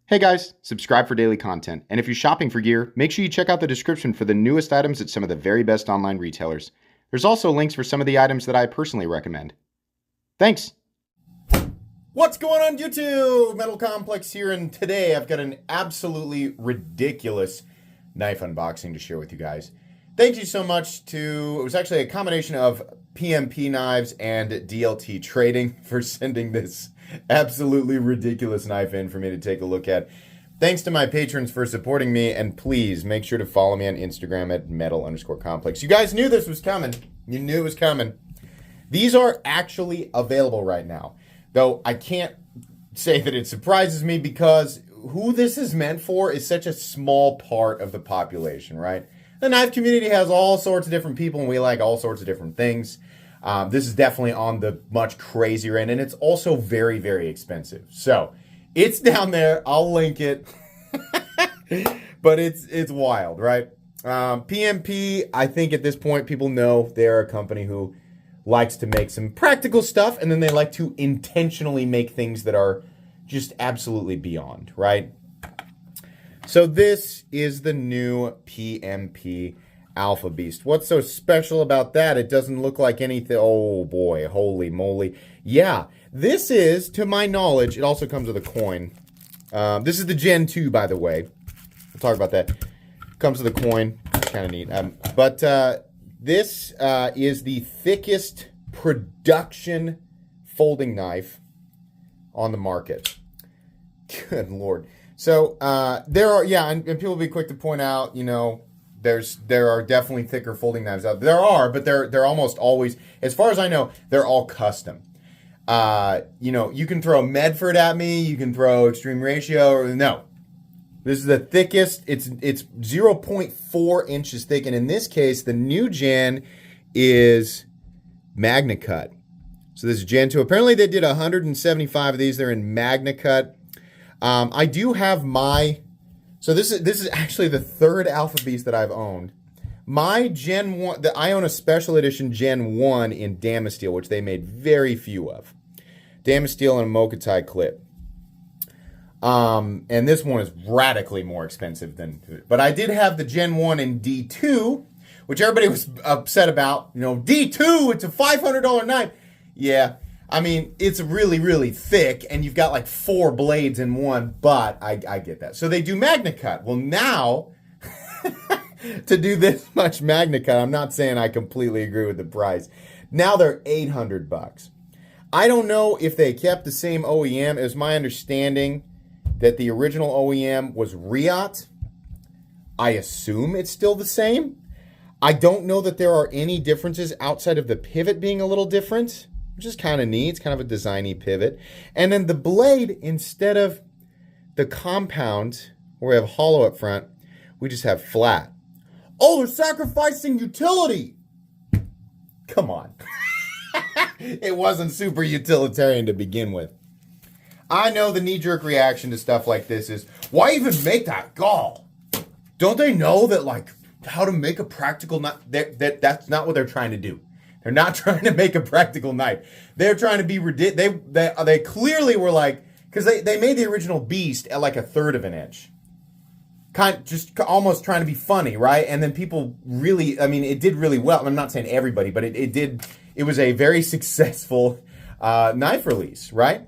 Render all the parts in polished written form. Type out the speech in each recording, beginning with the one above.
Hey guys, subscribe for daily content. And if you're shopping for gear, make sure you check out the description for the newest items at some of the very best online retailers. There's also links for some of the items that I personally recommend. Thanks! What's going on YouTube? Metal Complex here, and today I've got an absolutely ridiculous knife unboxing to share with you guys. Thank you so much to, it was actually a combination of PMP knives and DLT Trading for sending this absolutely ridiculous knife in for me to take a look at. Thanks to my patrons for supporting me, and please make sure to follow me on Instagram at metal_complex. You guys knew this was coming. You knew it was coming. These are actually available right now, though I can't say that it surprises me because who this is meant for is such a small part of the population, right? The knife community has all sorts of different people, and we like all sorts of different things. This is definitely on the much crazier end, and it's also very, very expensive. So it's down there. I'll link it, but it's wild, right? PMP, I think at this point people know they're a company who likes to make some practical stuff, and then they like to intentionally make things that are just absolutely beyond, right? So this is the new PMP Alpha Beast. What's so special about that? It doesn't look like anything. Oh boy, holy moly. Yeah, this is, to my knowledge, it also comes with a coin. This is the Gen 2, by the way. We'll talk about that. Comes with a coin. Kind of neat. This is the thickest production folding knife on the market. Good Lord. So there are, yeah, and people will be quick to point out, you know, there are definitely thicker folding knives out there. There are, but they're almost always, as far as I know, they're all custom. You know, you can throw Medford at me, you can throw Extreme Ratio, or no. This is the thickest. It's 0.4 inches thick, and in this case, the new gen is MAGNACUT. So this is Gen 2. Apparently, they did 175 of these. They're in MAGNACUT. I do have my, so this is actually the third Alpha Beast that I've owned. My Gen 1, I own a special edition Gen 1 in Damasteel, which they made very few of. Damasteel and a Mokutai clip. And this one is radically more expensive than, but I did have the Gen 1 in D2, which everybody was upset about. You know, D2, it's a $500 knife. Yeah. I mean, it's really, really thick, and you've got like 4 blades in one, but I get that. So they do MAGNACUT. Well, now, to do this much MAGNACUT, I'm not saying I completely agree with the price. Now they're $800. I don't know if they kept the same OEM. It was my understanding that the original OEM was Riot. I assume it's still the same. I don't know that there are any differences outside of the pivot being a little different, which is kind of neat. It's kind of a designy pivot. And then the blade, instead of the compound, where we have hollow up front, we just have flat. Oh, they're sacrificing utility. Come on. It wasn't super utilitarian to begin with. I know the knee-jerk reaction to stuff like this is, why even make that gall? Don't they know that, like, how to make a practical knife? That's not what they're trying to do. They're not trying to make a practical knife. They're trying to be ridiculous. They clearly were like, because they made the original Beast at like 1/3 of an inch. Just almost trying to be funny, right? And then people really, I mean, it did really well. I'm not saying everybody, but it was a very successful knife release, right?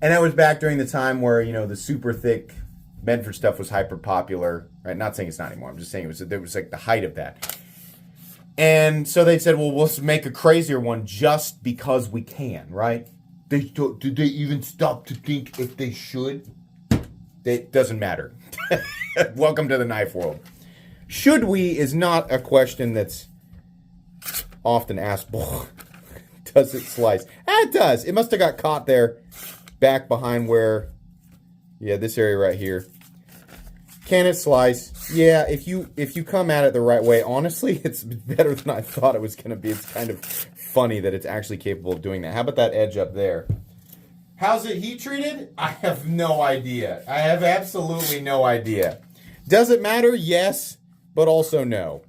And that was back during the time where, you know, the super thick Medford stuff was hyper popular, right? Not saying it's not anymore. I'm just saying there was like the height of that. And so they said, well, we'll make a crazier one just because we can, right? Did they even stop to think if they should? It doesn't matter. Welcome to the knife world. Should we is not a question that's often asked. Does it slice? It does. It must have got caught there back behind where, yeah, this area right here. Can it slice? Yeah, if you come at it the right way, honestly, it's better than I thought it was going to be. It's kind of funny that it's actually capable of doing that. How about that edge up there? How's it heat treated? I have no idea. I have absolutely no idea. Does it matter? Yes, but also no.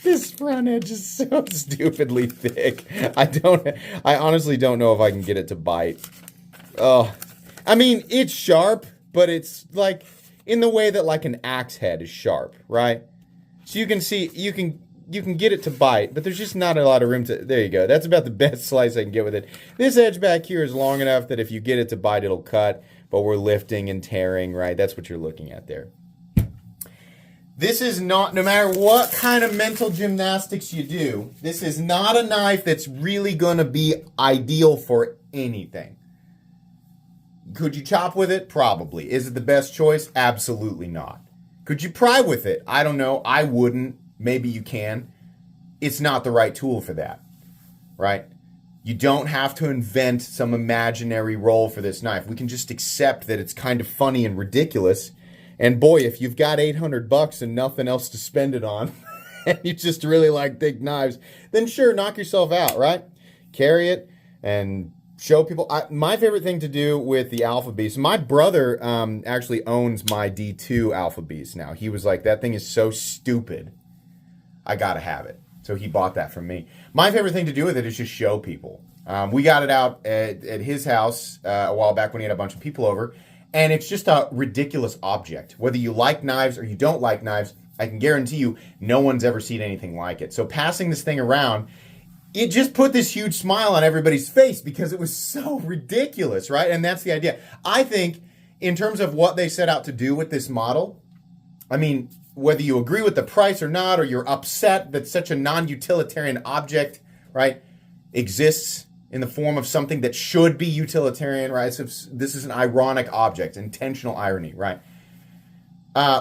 This front edge is so stupidly thick. I honestly don't know if I can get it to bite. Oh, I mean, it's sharp, but it's like in the way that like an axe head is sharp, right? So you can see, you can get it to bite, but there's just not a lot of room to, there you go. That's about the best slice I can get with it. This edge back here is long enough that if you get it to bite, it'll cut, but we're lifting and tearing, right? That's what you're looking at there. This is not, no matter what kind of mental gymnastics you do, this is not a knife that's really going to be ideal for anything. Could you chop with it? Probably. Is it the best choice? Absolutely not. Could you pry with it? I don't know. I wouldn't. Maybe you can. It's not the right tool for that, right? You don't have to invent some imaginary role for this knife. We can just accept that it's kind of funny and ridiculous. And boy, if you've got $800 and nothing else to spend it on, and you just really like thick knives, then sure, knock yourself out, right? Carry it and show people. My favorite thing to do with the Alpha Beast, my brother actually owns my D2 Alpha Beast now. He was like, that thing is so stupid, I gotta have it. So he bought that from me. My favorite thing to do with it is just show people. We got it out at his house a while back when he had a bunch of people over. And it's just a ridiculous object. Whether you like knives or you don't like knives, I can guarantee you no one's ever seen anything like it. So passing this thing around, it just put this huge smile on everybody's face because it was so ridiculous, right? And that's the idea. I think in terms of what they set out to do with this model, I mean, whether you agree with the price or not, or you're upset that such a non-utilitarian object, right, exists in the form of something that should be utilitarian, right? So this is an ironic object, intentional irony, right?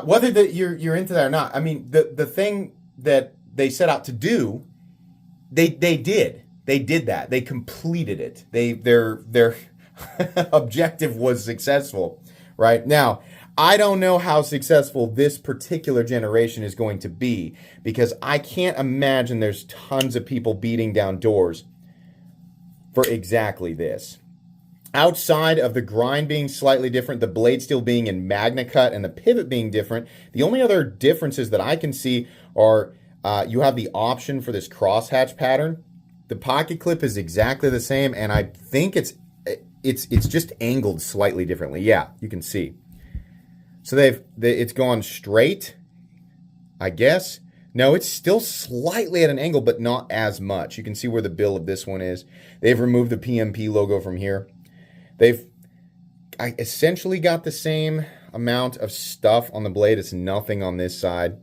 Whether you're into that or not, I mean, the thing that they set out to do, they did that. They completed it. Their objective was successful, right? Now, I don't know how successful this particular generation is going to be because I can't imagine there's tons of people beating down doors for exactly this. Outside of the grind being slightly different, the blade steel being in MAGNACUT, and the pivot being different, the only other differences that I can see are you have the option for this crosshatch pattern. The pocket clip is exactly the same, and I think it's just angled slightly differently. Yeah, you can see. So it's gone straight, I guess. No, it's still slightly at an angle, but not as much. You can see where the bill of this one is. They've removed the PMP logo from here. I essentially got the same amount of stuff on the blade. It's nothing on this side.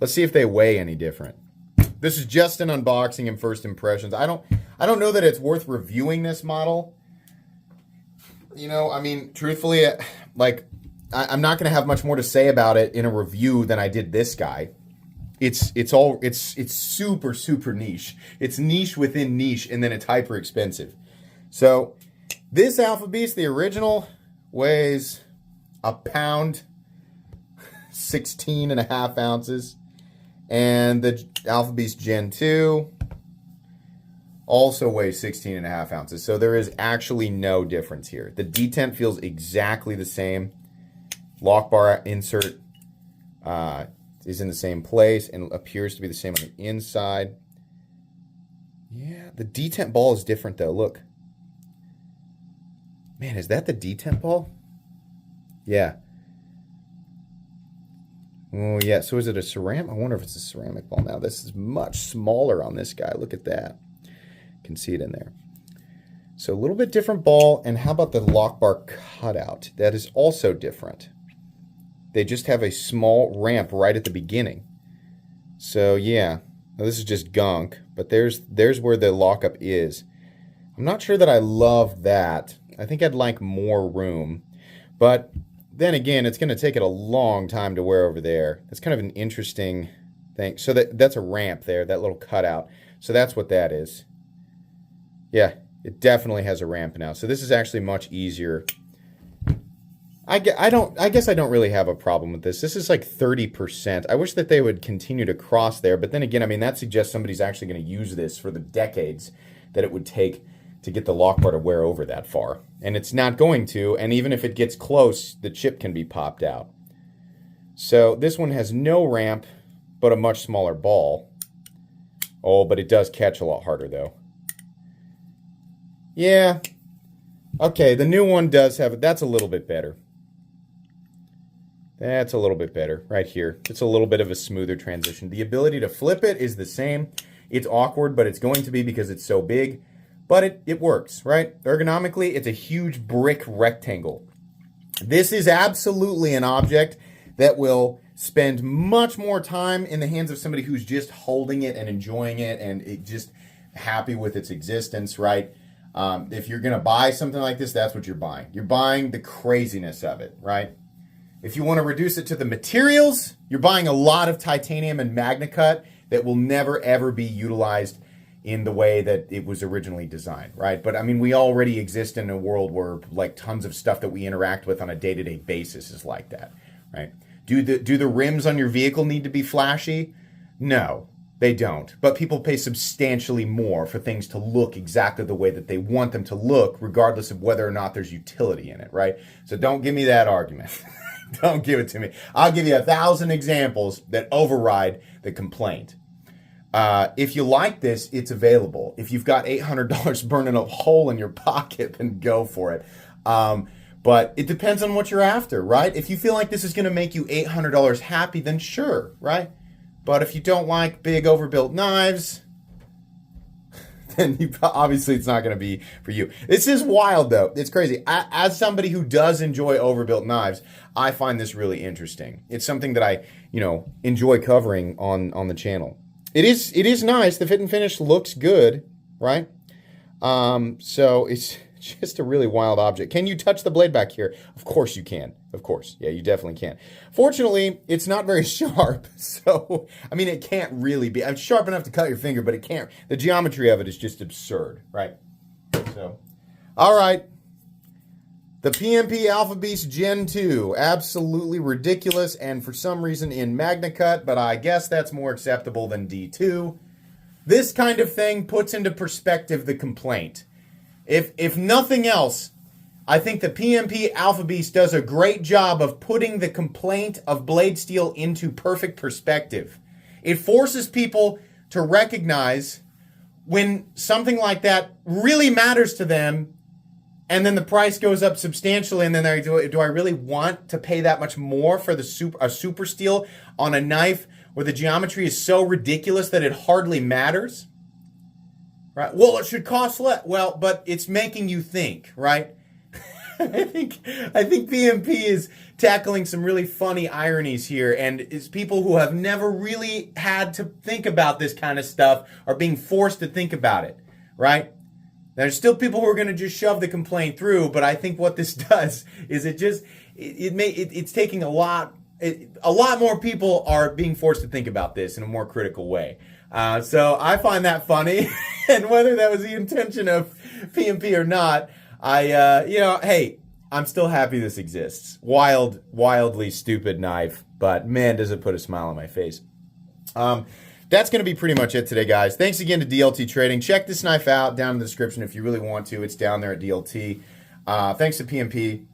Let's see if they weigh any different. This is just an unboxing and first impressions. I don't know that it's worth reviewing this model. You know, I mean, truthfully, like, I'm not going to have much more to say about it in a review than I did this guy. It's super, super niche. It's niche within niche, and then it's hyper expensive. So this Alpha Beast, the original, weighs a pound, 16.5 ounces. And the Alpha Beast Gen 2 also weighs 16.5 ounces. So there is actually no difference here. The detent feels exactly the same. Lock bar insert is in the same place and appears to be the same on the inside. Yeah, the detent ball is different though. Look. Man, is that the detent ball? Yeah. Oh, yeah. So is it a ceramic? I wonder if it's a ceramic ball now. This is much smaller on this guy. Look at that. You can see it in there. So a little bit different ball. And how about the lock bar cutout? That is also different. They just have a small ramp right at the beginning. So yeah, now, this is just gunk, but there's where the lockup is. I'm not sure that I love that. I think I'd like more room, but then again, it's going to take it a long time to wear over there. That's kind of an interesting thing. So that's a ramp there, that little cutout. So that's what that is. Yeah, it definitely has a ramp now. So this is actually much easier. I guess I don't really have a problem with this. This is like 30%. I wish that they would continue to cross there, but then again, I mean, that suggests somebody's actually going to use this for the decades that it would take to get the lock bar to wear over that far. And it's not going to, and even if it gets close, the chip can be popped out. So this one has no ramp, but a much smaller ball. Oh, but it does catch a lot harder, though. Yeah. Okay, the new one does have it. That's a little bit better. That's a little bit better right here. It's a little bit of a smoother transition. The ability to flip it is the same. It's awkward, but it's going to be because it's so big. But it works, right? Ergonomically, it's a huge brick rectangle. This is absolutely an object that will spend much more time in the hands of somebody who's just holding it and enjoying it and just happy with its existence, right? If you're going to buy something like this, that's what you're buying. You're buying the craziness of it, right? If you want to reduce it to the materials, you're buying a lot of titanium and MAGNACUT that will never, ever be utilized in the way that it was originally designed, right? But I mean, we already exist in a world where like tons of stuff that we interact with on a day-to-day basis is like that, right? Do the rims on your vehicle need to be flashy? No, they don't. But people pay substantially more for things to look exactly the way that they want them to look, regardless of whether or not there's utility in it, right? So don't give me that argument. Don't give it to me. I'll give you 1,000 examples that override the complaint. If you like this, it's available. If you've got $800 burning a hole in your pocket, then go for it. But it depends on what you're after, right? If you feel like this is going to make you $800 happy, then sure, right? But if you don't like big overbuilt knives, then obviously it's not going to be for you. This is wild, though. It's crazy. As somebody who does enjoy overbuilt knives, I find this really interesting. It's something that I, enjoy covering on the channel. It is nice. The fit and finish looks good, right? So it's just a really wild object. Can you touch the blade back here? Of course you can. Of course. Yeah, you definitely can. Fortunately, it's not very sharp. So, I mean, it can't really be. It's sharp enough to cut your finger, but it can't. The geometry of it is just absurd, right? So, all right. The PMP Alpha Beast Gen 2. Absolutely ridiculous, and for some reason in MAGNACUT, but I guess that's more acceptable than D2. This kind of thing puts into perspective the complaint. If nothing else, I think the PMP Alpha Beast does a great job of putting the complaint of blade steel into perfect perspective. It forces people to recognize when something like that really matters to them, and then the price goes up substantially, and then they do I really want to pay that much more for a super steel on a knife where the geometry is so ridiculous that it hardly matters? Right? Well, it should cost less. Well, but it's making you think, right? I think PMP is tackling some really funny ironies here, and it's people who have never really had to think about this kind of stuff are being forced to think about it, right? There's still people who are going to just shove the complaint through, but I think what this does is it's taking a lot more people are being forced to think about this in a more critical way. So I find that funny, and whether that was the intention of PMP or not, hey, I'm still happy this exists. Wildly stupid knife, but man, does it put a smile on my face. That's going to be pretty much it today, guys. Thanks again to DLT Trading. Check this knife out down in the description if you really want to. It's down there at DLT. Thanks to PMP.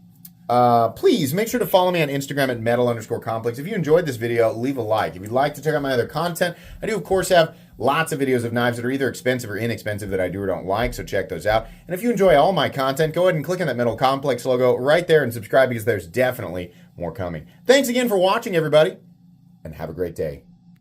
Please make sure to follow me on Instagram at metal_complex. If you enjoyed this video, leave a like. If you'd like to check out my other content, I do, of course, have lots of videos of knives that are either expensive or inexpensive that I do or don't like, so check those out. And if you enjoy all my content, go ahead and click on that Metal Complex logo right there and subscribe because there's definitely more coming. Thanks again for watching, everybody, and have a great day.